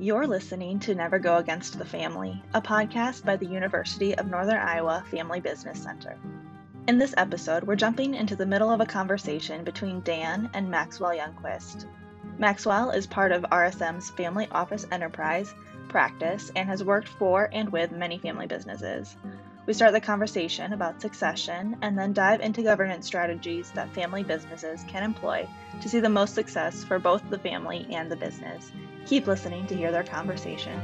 You're listening to Never Go Against the Family, a podcast by the University of Northern Iowa Family Business Center. In this episode, we're jumping into the middle of a conversation between Dan and Maxwell Youngquist. Maxwell is part of RSM's Family Office Enterprise practice and has worked for and with many family businesses. We start the conversation about succession and then dive into governance strategies that family businesses can employ to see the most success for both the family and the business. Keep listening to hear their conversation.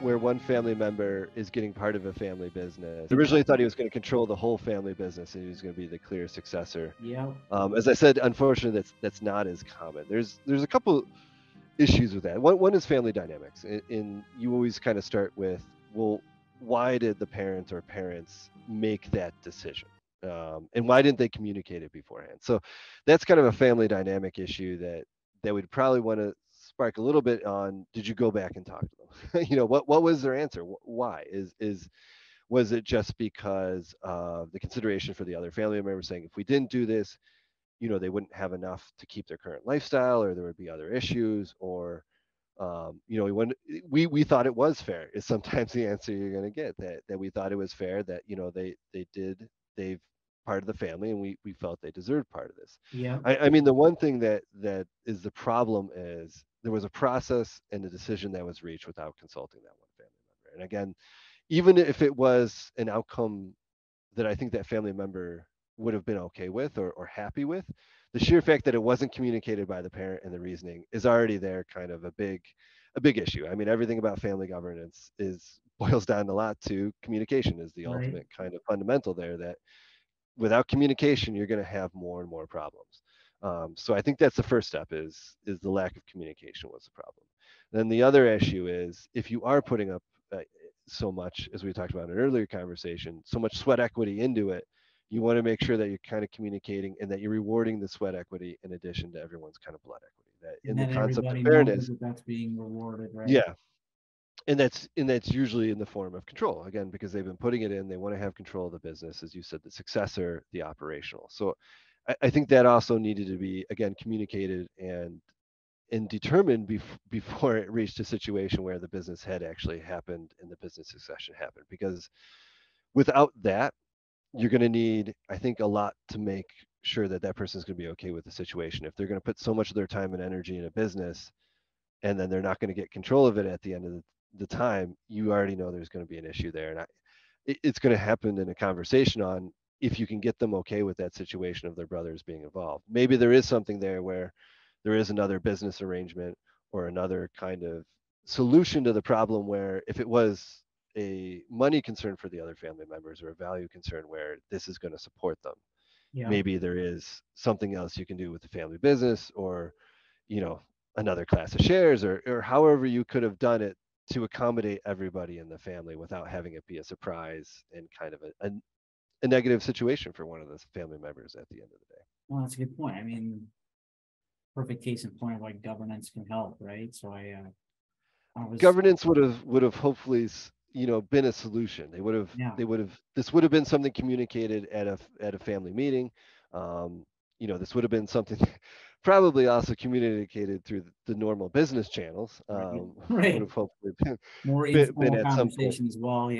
Where one family member is getting part of a family business. Originally thought he was going to control the whole family business and he was going to be the clear successor. Yeah. As I said, unfortunately, that's not as common. There's a couple issues with that. One is family dynamics. And you always kind of start with, well, why did the parent or parents make that decision? And why didn't they communicate it beforehand? So that's kind of a family dynamic issue that we'd probably want to spark a little bit on. Did you go back and talk to them? What was their answer? Why was it just because of the consideration for the other family member saying, if we didn't do this, they wouldn't have enough to keep their current lifestyle, or there would be other issues, or we thought it was fair is sometimes the answer you're going to get, that we thought it was fair that they've part of the family, and we felt they deserved part of this. Yeah. I mean, the one thing that is the problem is there was a process and a decision that was reached without consulting that one family member. And again, even if it was an outcome that I think that family member would have been okay with or happy with, the sheer fact that it wasn't communicated by the parent and the reasoning is already there kind of a big issue. I mean, everything about family governance boils down a lot to communication is the ultimate kind of fundamental there, that without communication, you're going to have more and more problems. So I think that's the first step is the lack of communication was the problem. Then the other issue is, if you are putting up so much, as we talked about in an earlier conversation, so much sweat equity into it, you want to make sure that you're kind of communicating and that you're rewarding the sweat equity in addition to everyone's kind of blood equity. That in the concept of fairness, that's being rewarded, right? Yeah. And that's usually in the form of control, again, because they've been putting it in. They want to have control of the business, as you said, the successor, the operational. So I think that also needed to be, again, communicated and determined before it reached a situation where the business had actually happened and the business succession happened. Because without that, you're going to need, I think, a lot to make sure that that person's going to be okay with the situation. If they're going to put so much of their time and energy in a business, and then they're not going to get control of it at the end of the time, you already know there's going to be an issue there. And it's going to happen in a conversation on if you can get them okay with that situation of their brothers being involved. Maybe there is something there where there is another business arrangement or another kind of solution to the problem, where if it was a money concern for the other family members or a value concern where this is going to support them, maybe there is something else you can do with the family business, or another class of shares, or however you could have done it to accommodate everybody in the family without having it be a surprise and kind of a negative situation for one of the family members at the end of the day. Well, that's a good point. I mean, perfect case in point of like governance can help, right? So governance would have hopefully been a solution. This would have been something communicated at a family meeting. This would have been something probably also communicated through the normal business channels. Would have hopefully more been at some point as well.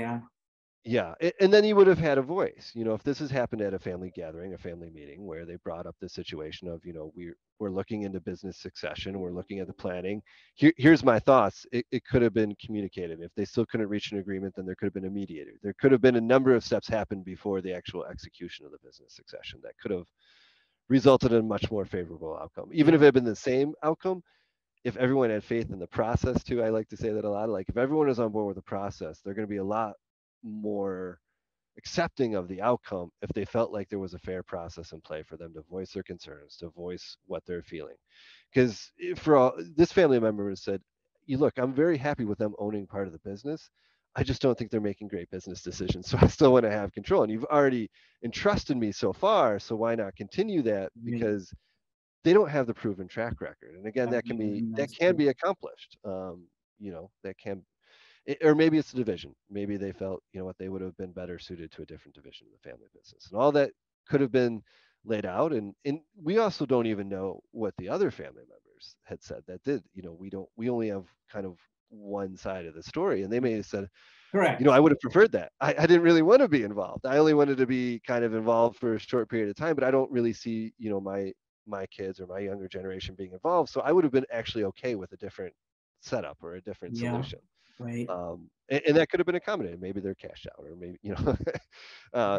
Yeah, and then you would have had a voice. If this has happened at a family gathering, a family meeting, where they brought up the situation of, we're looking into business succession, we're looking at the planning. Here's my thoughts. It could have been communicated. If they still couldn't reach an agreement, then there could have been a mediator. There could have been a number of steps happened before the actual execution of the business succession that could have resulted in a much more favorable outcome. Even if it had been the same outcome, if everyone had faith in the process too, I like to say that a lot. Like, if everyone is on board with the process, they're going to be a lot more accepting of the outcome if they felt like there was a fair process in play for them to voice their concerns, to voice what they're feeling. Because for all this family member has said, look, I'm very happy with them owning part of the business. I just don't think they're making great business decisions. So I still want to have control. And you've already entrusted me so far. So why not continue that? Because they don't have the proven track record. And again, that can be accomplished. That can, or maybe it's the division. Maybe they felt, what they would have been better suited to a different division of the family business. And all that could have been laid out, and we also don't even know what the other family members had said that did. We only have kind of one side of the story, and they may have said, Correct. I would have preferred that. I didn't really want to be involved. I only wanted to be kind of involved for a short period of time, but I don't really see, my kids or my younger generation being involved. So I would have been actually okay with a different setup or a different Yeah, solution. right. And that could have been accommodated. Maybe they're cashed out, or maybe,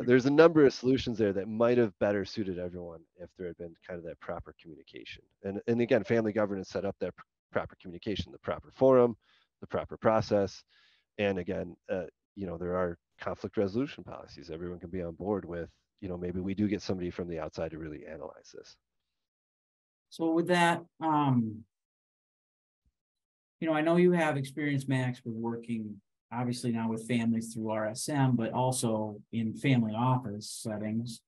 there's a number of solutions there that might have better suited everyone if there had been kind of that proper communication. And again, family governance set up that proper communication, the proper forum, the proper process. And again, there are conflict resolution policies. Everyone can be on board with, maybe we do get somebody from the outside to really analyze this. So with that, I know you have experience, Max, with working obviously now with families through RSM, but also in family office settings,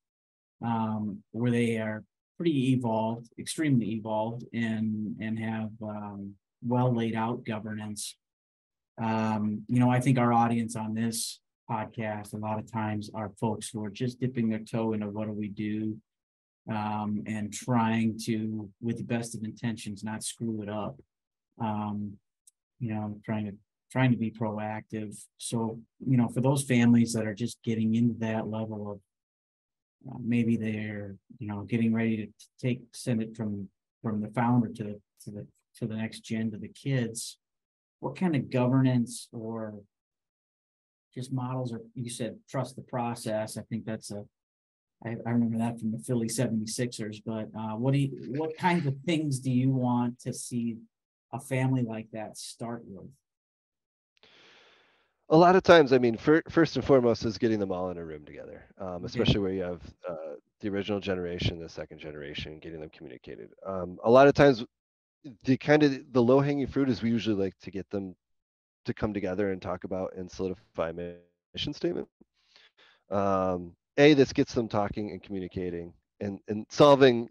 where they are pretty evolved, extremely evolved, and have well laid out governance. I think our audience on this podcast a lot of times are folks who are just dipping their toe into what do we do, and trying to, with the best of intentions, not screw it up. Trying to be proactive. So, for those families that are just getting into that level of, maybe they're, getting ready to send it from the founder to the next gen, to the kids. What kind of governance or just models, or you said trust the process? I think that's I remember that from the Philly 76ers, but what kinds of things do you want to see a family like that start with? A lot of times, I mean, first and foremost is getting them all in a room together, Okay. especially where you have the original generation, the second generation, getting them communicated. A lot of times, the low hanging fruit is we usually like to get them to come together and talk about and solidify a mission statement. This gets them talking and communicating and solving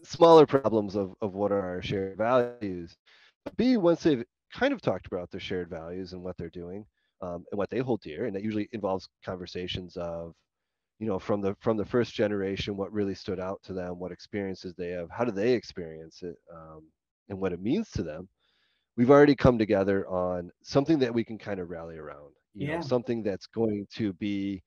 smaller problems of what are our shared values. But B, once they've kind of talked about their shared values and what they're doing, and what they hold dear, and that usually involves conversations of, from the first generation, what really stood out to them, what experiences they have, how do they experience it, and what it means to them. We've already come together on something that we can kind of rally around, Yeah. something that's going to be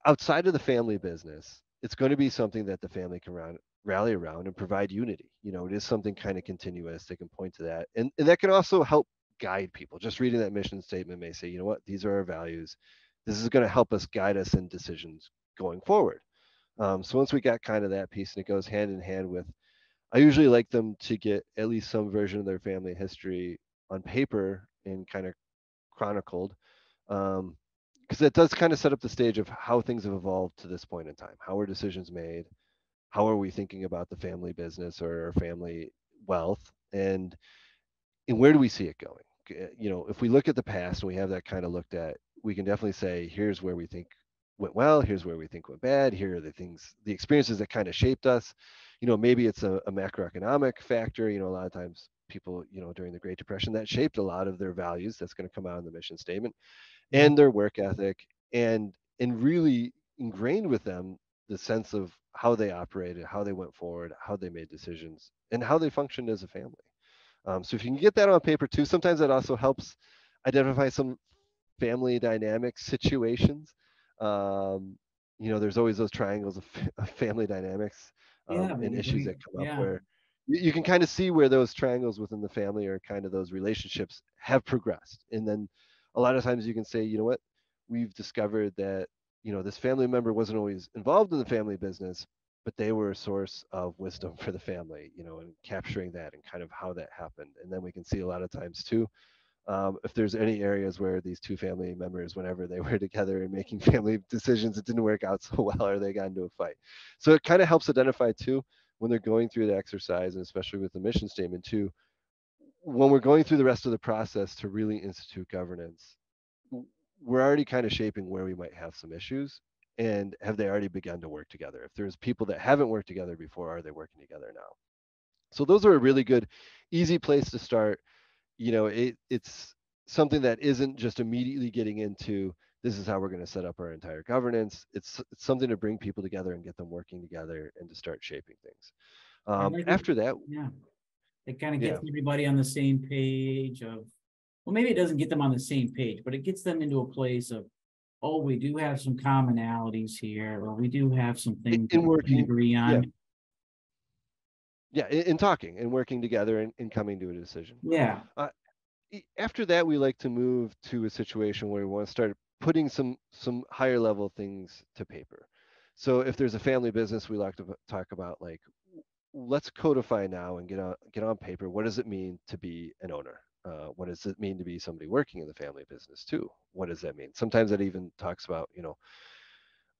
outside of the family business. It's going to be something that the family can rally around and provide unity. It is something kind of continuous. They can point to that. And that can also help guide people. Just reading that mission statement may say, you know what, these are our values. This is going to help us guide us in decisions going forward. So once we got kind of that piece, and it goes hand in hand with, I usually like them to get at least some version of their family history on paper and kind of chronicled, because that does kind of set up the stage of how things have evolved to this point in time. How are decisions made? How are we thinking about the family business or our family wealth? And where do we see it going? If we look at the past and we have that kind of looked at, we can definitely say, here's where we think went well, here's where we think went bad, here are the experiences that kind of shaped us. Maybe it's a macroeconomic factor. A lot of times people, during the Great Depression, that shaped a lot of their values. That's going to come out in the mission statement, Yeah. and their work ethic, and really ingrained with them the sense of how they operated, how they went forward, how they made decisions, and how they functioned as a family. So if you can get that on paper too, sometimes that also helps identify some family dynamic situations. Um, there's always those triangles of family dynamics, Yeah, and maybe issues bring, that come up yeah. where you can kind of see where those triangles within the family or kind of those relationships have progressed. And then a lot of times you can say, you know what, we've discovered that, this family member wasn't always involved in the family business, but they were a source of wisdom for the family, and capturing that and kind of how that happened. And then we can see a lot of times too, if there's any areas where these two family members, whenever they were together and making family decisions, it didn't work out so well, or they got into a fight. So it kind of helps identify too, when they're going through the exercise, and especially with the mission statement too, when we're going through the rest of the process to really institute governance, we're already kind of shaping where we might have some issues. And have they already begun to work together? If there's people that haven't worked together before, are they working together now? So those are a really good, easy place to start. It's something that isn't just immediately getting into This is how we're going to set up our entire governance. It's something to bring people together and get them working together and to start shaping things. I like it. After that, Yeah. It kind of yeah, gets everybody on the same page of, well, maybe it doesn't get them on the same page, but it gets them into a place of, oh, we do have some commonalities here, or we do have some things that in we can working, agree yeah, on. yeah, in talking and working together and coming to a decision. Yeah. Uh, After that, we like to move to a situation where we want to start putting some higher level things to paper. So if there's a family business, we like to talk about like, let's codify now and get on paper. What does it mean to be an owner? What does it mean to be somebody working in the family business too? What does that mean? Sometimes it even talks about,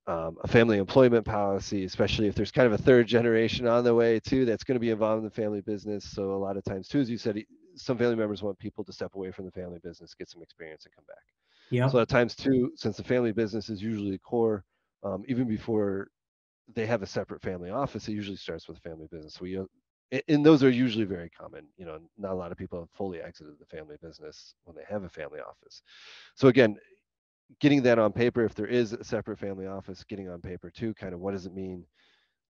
a family employment policy, especially if there's kind of a third generation on the way too that's going to be involved in the family business. So a lot of times too, as you said, some family members want people to step away from the family business, get some experience, and come back. So Yep. at times too, since the family business is usually core, even before they have a separate family office, it usually starts with a family business. And those are usually very common. Not a lot of people have fully exited the family business when they have a family office. So again, getting that on paper, if there is a separate family office, getting on paper too, kind of what does it mean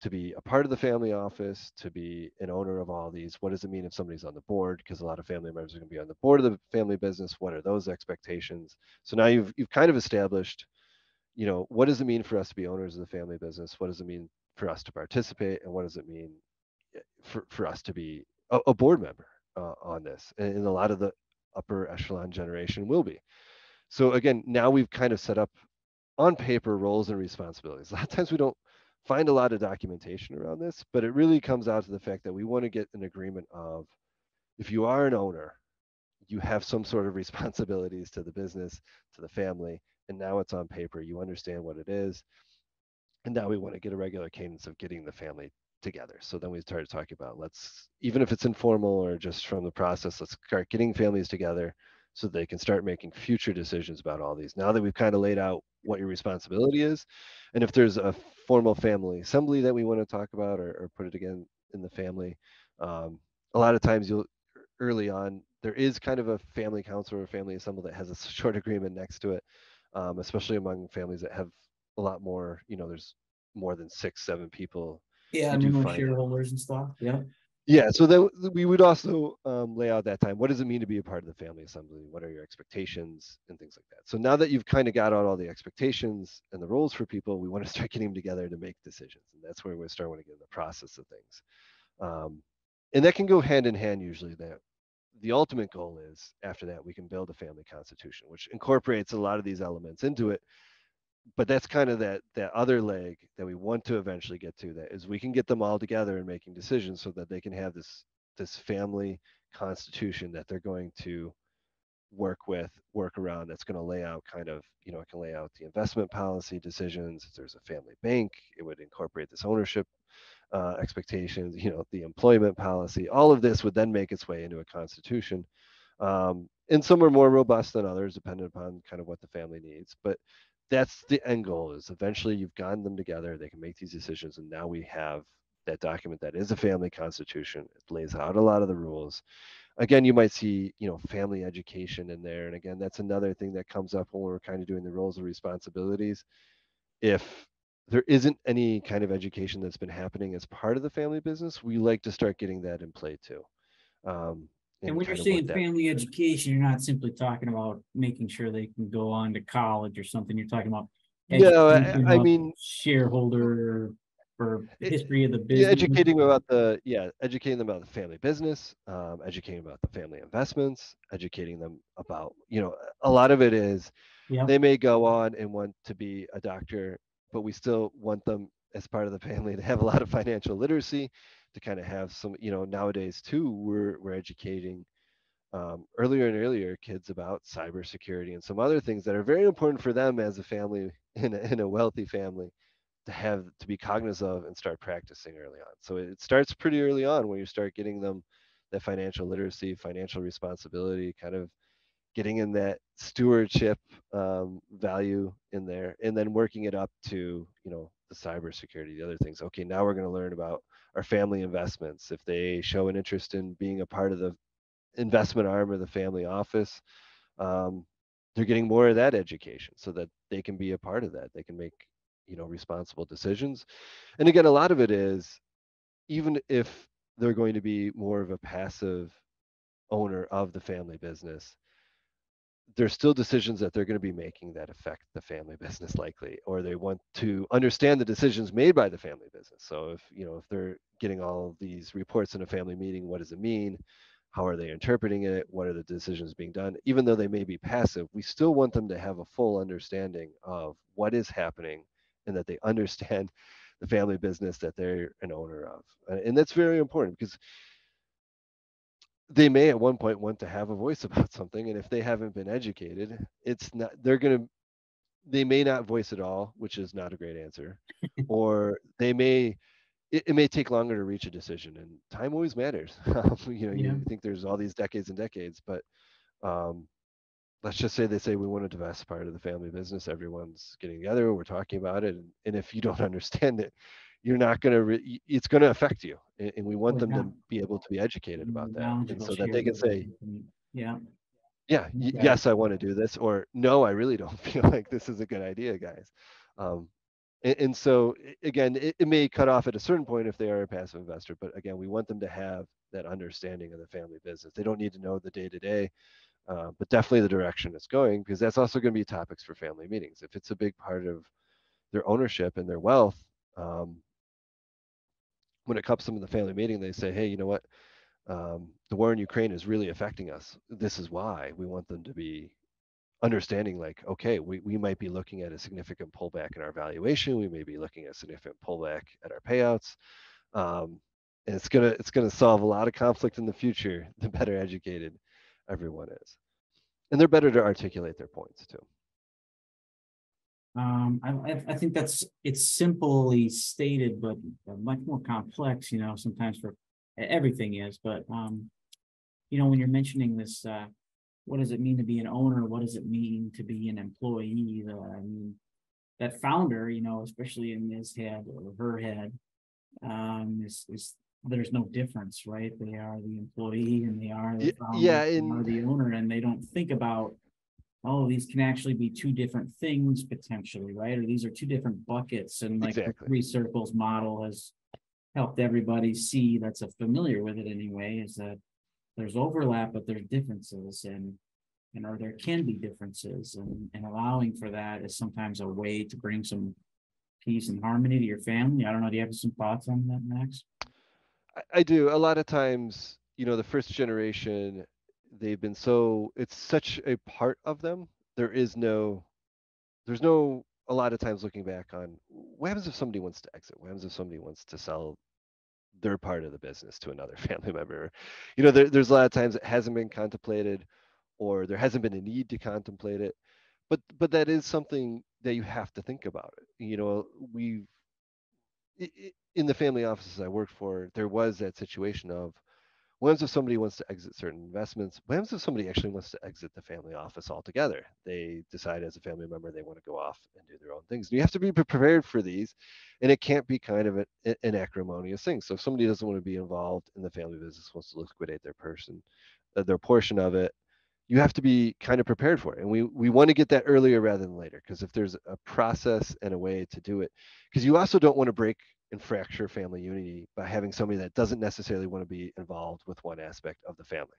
to be a part of the family office, to be an owner of all these? What does it mean if somebody's on the board? Because a lot of family members are going to be on the board of the family business. What are those expectations? So now you've kind of established, what does it mean for us to be owners of the family business? What does it mean for us to participate? And what does it mean for us to be a board member on this? And a lot of the upper echelon generation will be. So again, now we've kind of set up on paper roles and responsibilities. A lot of times we don't find a lot of documentation around this, but it really comes out to the fact that we want to get an agreement of, if you are an owner, you have some sort of responsibilities to the business, to the family, and now it's on paper. You understand what it is. And now we want to get a regular cadence of getting the family together. So then we started talking about, let's, even if it's informal or just from the process, let's start getting families together so they can start making future decisions about all these. Now that we've kind of laid out what your responsibility is, and if there's a formal family assembly that we want to talk about, or put it again in the family, um, a lot of times you'll, early on, there is kind of a family council or a family assembly that has a short agreement next to it, especially among families that have a lot more, there's more than 6, 7 people. Yeah, You do numerous find that. shareholders and stuff. Yeah. Yeah, so then we would also lay out that time. What does it mean to be a part of the family assembly? What are your expectations and things like that? So now that you've kind of got out all the expectations and the roles for people, we want to start getting them together to make decisions, and that's where we start want to get in the process of things. Um, and that can go hand in hand usually. That the ultimate goal is, after that, we can build a family constitution, which incorporates a lot of these elements into it. But that's kind of that other leg that we want to eventually get to, that is we can get them all together and making decisions so that they can have this family constitution that they're going to work around, that's going to lay out kind of, it can lay out the investment policy decisions. If there's a family bank, it would incorporate this ownership expectations, the employment policy. All of this would then make its way into a constitution. And some are more robust than others, depending upon kind of what the family needs. But that's the end goal, is eventually you've gotten them together, they can make these decisions, and now we have that document that is a family constitution. It lays out a lot of the rules. Again, you might see, family education in there. And again, that's another thing that comes up when we're kind of doing the roles and responsibilities. If there isn't any kind of education that's been happening as part of the family business, we like to start getting that in play too. And And when you're kind of what saying that family education, you're not simply talking about making sure they can go on to college or something. You're talking about no, education I of mean, shareholder or it, history of the yeah, business. educating them about the family business, educating them about the family investments, educating them about, a lot of it is, Yeah. they may go on and want to be a doctor, but we still want them as part of the family to have a lot of financial literacy, to kind of have some, nowadays too, we're educating earlier and earlier kids about cybersecurity and some other things that are very important for them as a family, in a wealthy family, to be cognizant of and start practicing early on. So it starts pretty early on, where you start getting them that financial literacy, financial responsibility, kind of getting in that stewardship value in there, and then working it up to, the cybersecurity, the other things. Okay, now we're going to learn about our family investments. If they show an interest in being a part of the investment arm of the family office, um, they're getting more of that education, so that they can be a part of that. They can make, responsible decisions. And again, a lot of it is, even if they're going to be more of a passive owner of the family business, there's still decisions that they're going to be making that affect the family business likely, or they want to understand the decisions made by the family business. So if they're getting all of these reports in a family meeting, what does it mean? How are they interpreting it? What are the decisions being done? Even though they may be passive, we still want them to have a full understanding of what is happening, and that they understand the family business that they're an owner of. And that's very important, because they may at one point want to have a voice about something, and if they haven't been educated, it's not they may not voice at all, which is not a great answer. Or it may take longer to reach a decision, and time always matters. Yeah. You think there's all these decades and decades, but um, let's just say they say we want to divest part of the family business. Everyone's getting together, we're talking about it, and if you don't understand it, you're not going to it's going to affect you, and we want Oh, them yeah. to be able to be educated about that, and Knowledgeable so that they shared can with it. say, Yeah. yeah, Okay. yes, I want to do this, or no, I really don't feel like this is a good idea, guys. um, and so again, it may cut off at a certain point if they are a passive investor, but again, we want them to have that understanding of the family business. They don't need to know the day to day, but definitely the direction it's going, because that's also going to be topics for family meetings. If it's a big part of their ownership and their wealth, um, when it comes to the family meeting, they say, hey, you know what? The war in Ukraine is really affecting us. This is why. We want them to be understanding, like, okay, we might be looking at a significant pullback in our valuation. We may be looking at a significant pullback at our payouts. And it's gonna solve a lot of conflict in the future the better educated everyone is. And they're better to articulate their points too. I think it's simply stated, but much more complex, sometimes for everything is, but, when you're mentioning this, what does it mean to be an owner? What does it mean to be an employee? I mean, that founder, especially in his head or her head, is there's no difference, right? They are the employee and they are the founder, Yeah, they are the owner, and they don't think about, oh, these can actually be two different things potentially, right? Or these are two different buckets. And like the exactly. three circles model has helped everybody see, that's familiar with it anyway, is that there's overlap, but there's differences, or there can be differences, and allowing for that is sometimes a way to bring some peace and harmony to your family. I don't know. Do you have some thoughts on that, Max? I do. A lot of times, the first generation, it's such a part of them. There is no, there's no, a lot of times looking back on what happens if somebody wants to exit? What happens if somebody wants to sell their part of the business to another family member? There's a lot of times it hasn't been contemplated, or there hasn't been a need to contemplate it. But that is something that you have to think about it. We've in the family offices I worked for, there was that situation of, what happens if somebody wants to exit certain investments? What happens if somebody actually wants to exit the family office altogether? They decide as a family member they want to go off and do their own things. And you have to be prepared for these, and it can't be kind of an acrimonious thing. So if somebody doesn't want to be involved in the family business, wants to liquidate their portion of it, you have to be kind of prepared for it. And we want to get that earlier rather than later, because if there's a process and a way to do it, because you also don't want to break and fracture family unity by having somebody that doesn't necessarily want to be involved with one aspect of the family.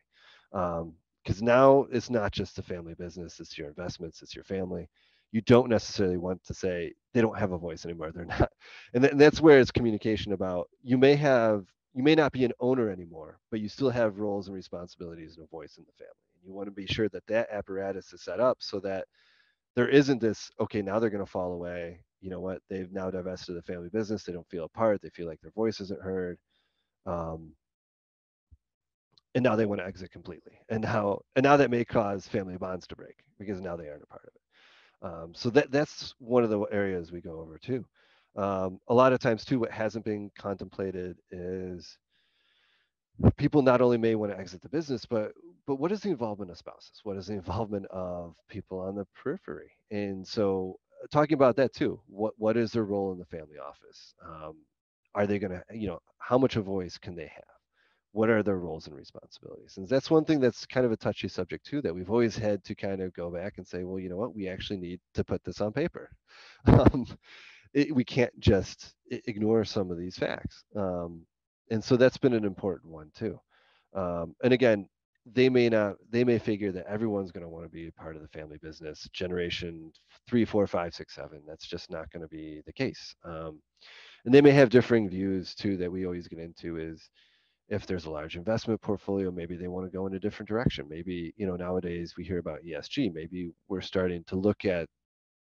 Because now it's not just the family business, it's your investments, it's your family. You don't necessarily want to say they don't have a voice anymore. They're not. And that's where it's communication about, you may not be an owner anymore, but you still have roles and responsibilities and a voice in the family. And you want to be sure that that apparatus is set up so that there isn't this, okay, now they're going to fall away. You know what? They've now divested the family business. They don't feel a part. They feel like their voice isn't heard. Um, and now they want to exit completely. And now that may cause family bonds to break, because now they aren't a part of it. So that's one of the areas we go over too. A lot of times too, what hasn't been contemplated is, people not only may want to exit the business, but what is the involvement of spouses? What is the involvement of people on the periphery? And so, talking about that too, what is their role in the family office? Are they going to, how much a voice can they have? what are their roles and responsibilities? And that's one thing that's kind of a touchy subject too, that we've always had to kind of go back and say, well, you know what, we actually need to put this on paper. um, we can't just ignore some of these facts. And so that's been an important one too. And again, they may figure that everyone's going to want to be a part of the family business generation 3, 4, 5, 6, 7. That's just not going to be the case. And they may have differing views too, that we always get into is, if there's a large investment portfolio, maybe they want to go in a different direction. Maybe, nowadays we hear about ESG. Maybe we're starting to look at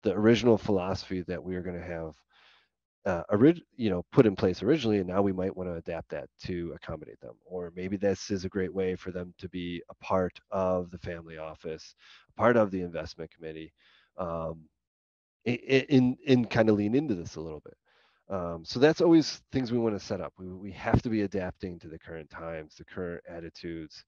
the original philosophy that we are going to have put in place originally, and now we might want to adapt that to accommodate them. Or maybe this is a great way for them to be a part of the family office, a part of the investment committee, um, in kind of lean into this a little bit. So that's always things we want to set up. We have to be adapting to the current times, the current attitudes,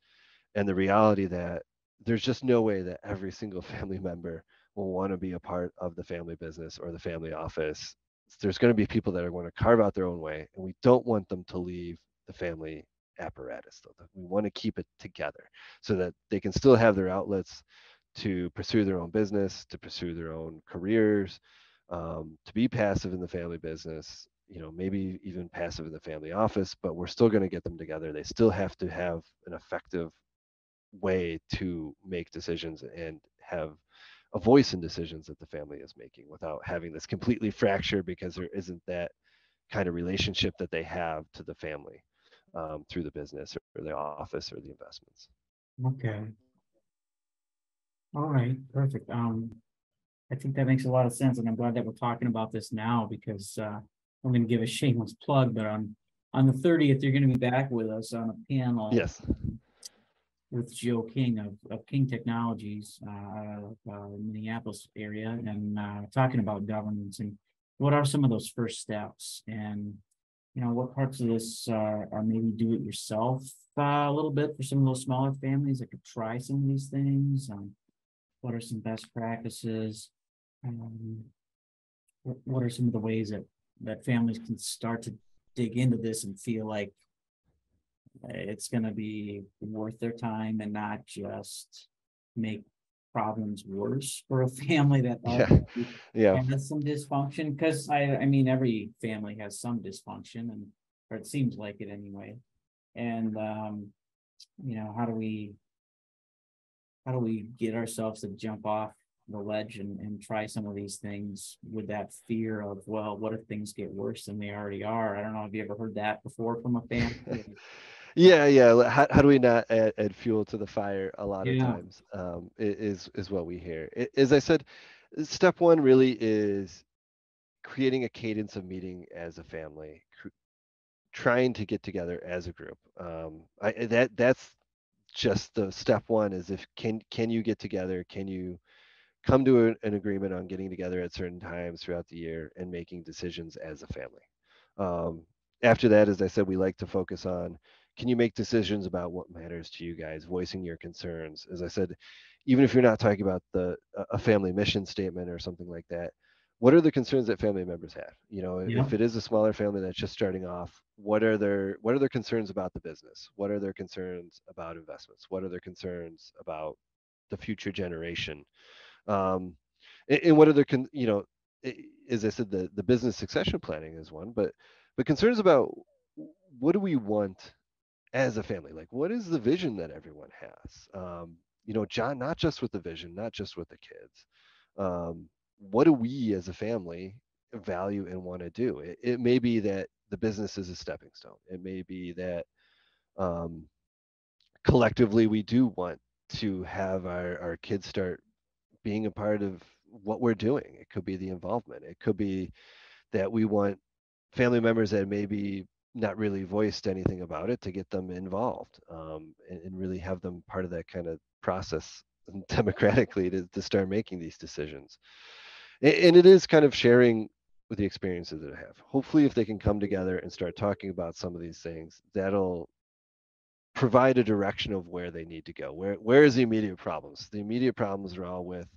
and the reality that there's just no way that every single family member will want to be a part of the family business or the family office. There's going to be people that are going to carve out their own way, and we don't want them to leave the family apparatus. Though we want to keep it together so that they can still have their outlets to pursue their own business, to pursue their own careers, to be passive in the family business, maybe even passive in the family office, but we're still going to get them together. They still have to have an effective way to make decisions and have a voice in decisions that the family is making without having this completely fractured because there isn't that kind of relationship that they have to the family, through the business or the office or the investments. Okay. All right. Perfect. I think that makes a lot of sense, and I'm glad that we're talking about this now because I'm going to give a shameless plug, but on the 30th, you're going to be back with us on a panel. Yes. With Joe King of King Technologies, Minneapolis area, and talking about governance and what are some of those first steps, and what parts of this are maybe do it yourself a little bit for some of those smaller families that could try some of these things. What are some best practices? What are some of the ways that families can start to dig into this and feel like it's going to be worth their time and not just make problems worse for a family that has some dysfunction? Because I mean, every family has some dysfunction, or it seems like it anyway. And how do we get ourselves to jump off the ledge and try some of these things with that fear of, well, what if things get worse than they already are? I don't know. Have you ever heard that before from a family? Yeah. How do we not add fuel to the fire? A lot of Yeah. times, is what we hear. As I said, step one really is creating a cadence of meeting as a family, trying to get together as a group. That's just the step one. Is if can you get together? Can you come to an agreement on getting together at certain times throughout the year and making decisions as a family? Um, After that, as I said, we like to focus on, can you make decisions about what matters to you guys, voicing your concerns? As I said, even if you're not talking about a family mission statement or something like that, what are the concerns that family members have? Yeah. If it is a smaller family that's just starting off, what are their concerns about the business? What are their concerns about investments? What are their concerns about the future generation? Um, and what are their as I said, the business succession planning is one, but concerns about, what do we want as a family? Like, what is the vision that everyone has? John, not just with the vision, not just with the kids. What do we as a family value and want to do? It may be that the business is a stepping stone. It may be that, um, collectively we do want to have our kids start being a part of what we're doing. It could be the involvement. It could be that we want family members that maybe not really voiced anything about it to get them involved, and really have them part of that kind of process democratically to start making these decisions. And it is kind of sharing with the experiences that I have. Hopefully, if they can come together and start talking about some of these things, that'll provide a direction of where they need to go. Where is the immediate problems? The immediate problems are all with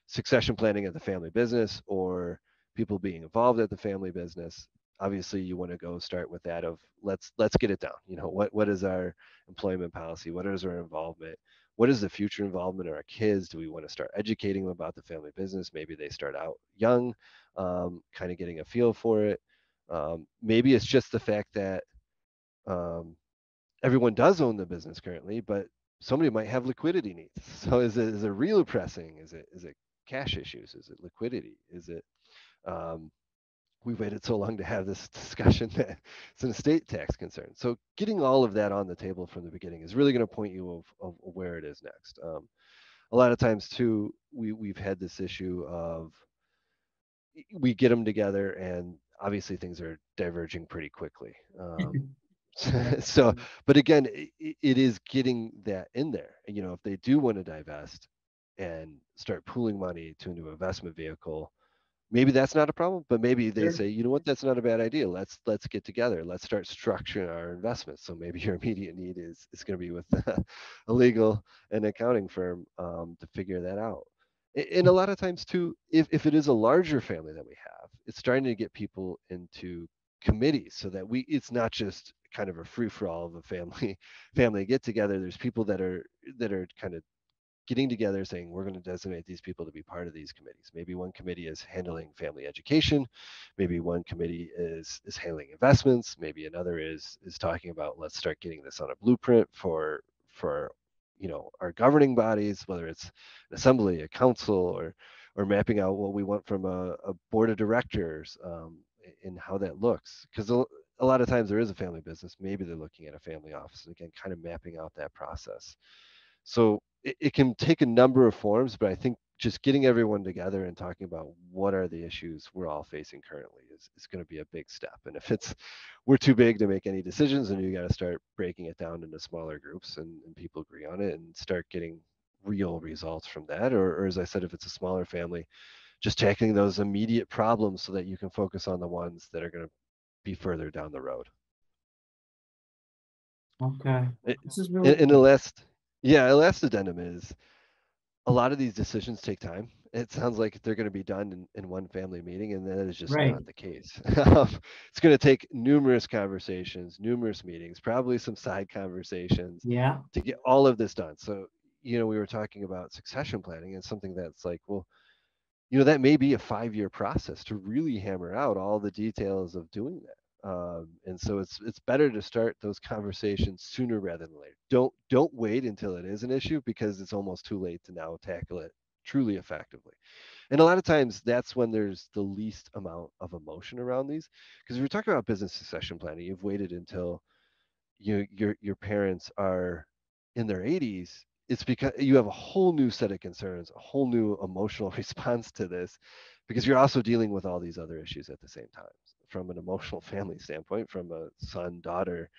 succession planning at the family business or people being involved at the family business. obviously you want to go start with that of let's get it down. What is our employment policy? What is our involvement? What is the future involvement of our kids? Do we want to start educating them about the family business? Maybe they start out young, kind of getting a feel for it. Maybe it's just the fact that um, everyone does own the business currently, but somebody might have liquidity needs. So is it real pressing? Is it cash issues? Is it liquidity? Is it um, we've waited so long to have this discussion that it's an estate tax concern. So getting all of that on the table from the beginning is really going to point you of where it is next. A lot of times too, we've had this issue of we get them together and obviously things are diverging pretty quickly. So, but again, it is getting that in there. If they do want to divest and start pooling money to into an investment vehicle, maybe that's not a problem, but maybe they Sure. say, you know what, that's not a bad idea. Let's get together. Let's start structuring our investments. So maybe your immediate need is going to be with a legal and accounting firm to figure that out. And a lot of times too, if it is a larger family that we have, it's starting to get people into committees so that it's not just kind of a free for all of a family get together. There's people that are kind of getting together saying we're going to designate these people to be part of these committees. Maybe one committee is handling family education, maybe one committee is handling investments, maybe another is talking about let's start getting this on a blueprint for our governing bodies, whether it's an assembly, a council, or mapping out what we want from a board of directors, and how that looks. Because a lot of times there is a family business, maybe they're looking at a family office, and again, kind of mapping out that process. So it can take a number of forms, but I think just getting everyone together and talking about what are the issues we're all facing currently is going to be a big step. And if we're too big to make any decisions, and you got to start breaking it down into smaller groups and people agree on it and start getting real results from that. Or as I said, if it's a smaller family, just tackling those immediate problems so that you can focus on the ones that are going to be further down the road. Okay. It, This is really and good. the last addendum is a lot of these decisions take time. It sounds like they're going to be done in one family meeting, and that is just Right. not the case. It's going to take numerous conversations, numerous meetings, probably some side conversations Yeah. to get all of this done. So, we were talking about succession planning and something that's like, well, that may be a 5-year process to really hammer out all the details of doing that. And so it's better to start those conversations sooner rather than later. Don't wait until it is an issue because it's almost too late to now tackle it truly effectively. And a lot of times that's when there's the least amount of emotion around these. Because if you're talking about business succession planning, you've waited until your parents are in their 80s. It's because you have a whole new set of concerns, a whole new emotional response to this, because you're also dealing with all these other issues at the same time from an emotional family standpoint, from a son, daughter,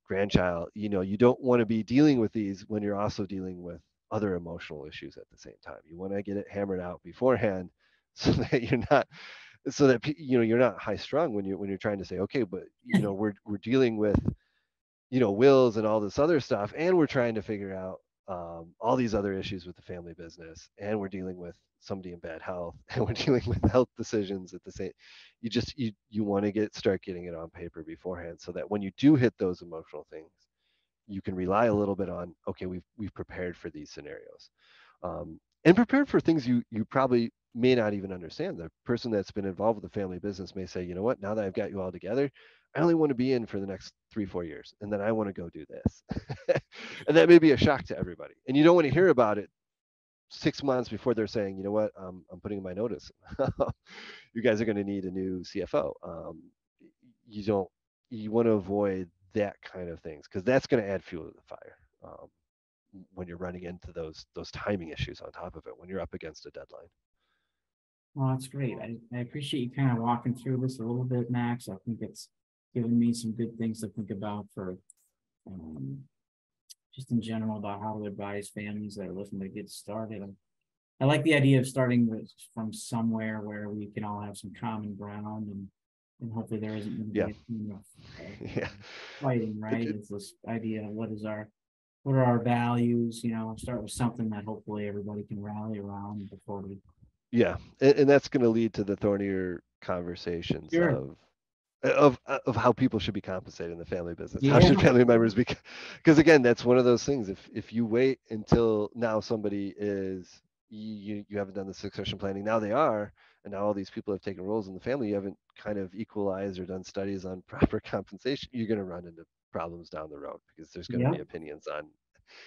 grandchild. You don't want to be dealing with these when you're also dealing with other emotional issues at the same time. You want to get it hammered out beforehand so that you're not high strung when you're trying to say, okay, but we're dealing with wills and all this other stuff, and we're trying to figure out all these other issues with the family business, and we're dealing with somebody in bad health, and we're dealing with health decisions at the same. You want to start getting it on paper beforehand, so that when you do hit those emotional things, you can rely a little bit on, okay, we've prepared for these scenarios, and prepared for things you probably may not even understand. The person that's been involved with the family business may say, you know what, now that I've got you all together, I only want to be in for the next 3-4 years, and then I want to go do this. And that may be a shock to everybody, and you don't want to hear about it 6 months before they're saying, you know what, I'm putting in my notice. You guys are going to need a new CFO. You don't you want to avoid that kind of things, because that's going to add fuel to the fire, when you're running into those timing issues on top of it, when you're up against a deadline. Well, that's great. I appreciate you kind of walking through this a little bit, Max. I think it's given me some good things to think about for um, just in general about how to advise families that are looking to get started. I like the idea of starting from somewhere where we can all have some common ground, and hopefully there isn't going to Yeah. be a theme of Yeah. fighting, right? It's this idea of what are our values, start with something that hopefully everybody can rally around before we. Yeah, and that's going to lead to the thornier conversations Sure. of of how people should be compensated in the family business. How Yeah. should family members be? Because again, that's one of those things. If you wait until now somebody is you haven't done the succession planning, now they are, and now all these people have taken roles in the family, you haven't kind of equalized or done studies on proper compensation, you're going to run into problems down the road because there's going to Yeah. be opinions on,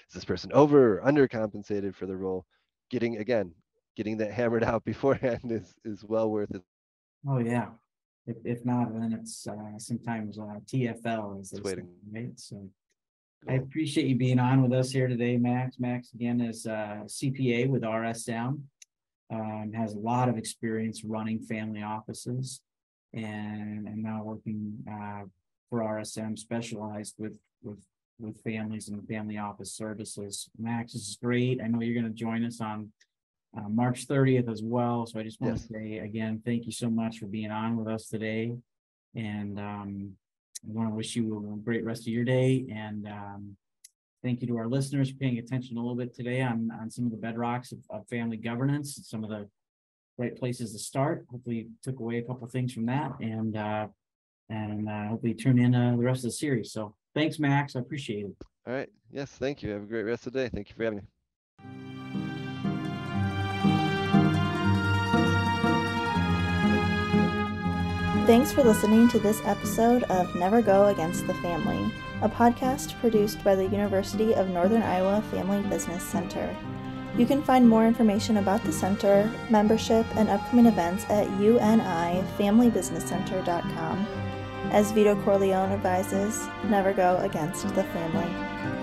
is this person over or under compensated for the role? Getting that hammered out beforehand is well worth it. Oh, yeah. If not, then it's sometimes TFL, as they It's say, waiting. right? So I Cool. appreciate you being on with us here today, Max. Max, again, is CPA with RSM, has a lot of experience running family offices, and now working for RSM, specialized with families and family office services. Max, this is great. I know you're going to join us on March 30th as well. So I just want to Yes. say again, thank you so much for being on with us today. And I want to wish you a great rest of your day. And thank you to our listeners for paying attention a little bit today on some of the bedrocks of family governance, and some of the right places to start. Hopefully you took away a couple of things from that, and hopefully tune in the rest of the series. So thanks, Max. I appreciate it. All right. Yes. Thank you. Have a great rest of the day. Thank you for having me. Thanks for listening to this episode of Never Go Against the Family, a podcast produced by the University of Northern Iowa Family Business Center. You can find more information about the center, membership, and upcoming events at unifamilybusinesscenter.com. As Vito Corleone advises, never go against the family.